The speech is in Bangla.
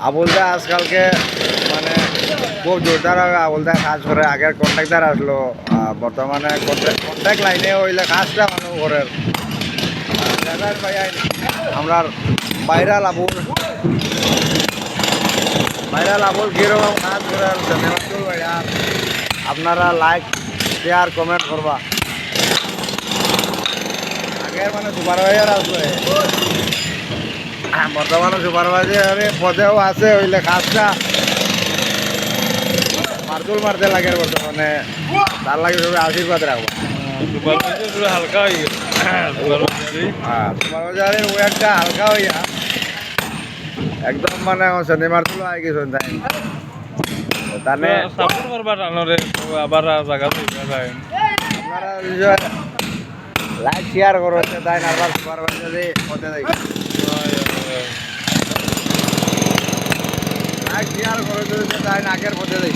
আবুলদা আজকালকে মানে খুব জোরদার আবুলদা কাজ করে। আগের কন্ট্রাক্টার আসলো, বর্তমানে কন্ট্রাক্ট লাইনে হইলে কাজটা মানুষ করের আমরা ভাইরাল আবুল কিরকম কাজ করার ধন্যবাদ ভাইয়া। আপনারা লাইক শেয়ার কমেন্ট করবা। আগের মানে সুপারভাইজার আসবে, বর্তমানে সুপারভাইজার পদেও আছে, হইলে কাজটা মারতুল মারতে লাগে। বর্তমানে তার লাগে সবাই আশীর্বাদ রাখবো। হালকা হয়ে গেছে সুপারভাইজারের ওয়েটটা হালকা হইয়া একদম মানে শনি মারতুল আই গেছেন তাই তাহলে সাপোর্ট করবার আনরে আবার জায়গা যায় আপনারা লাইক শেয়ার করছে তাই না, আবার সুপারভাইজারে পদে যাই লাইক শেয়ার করে তাই নাকের পদে যাই।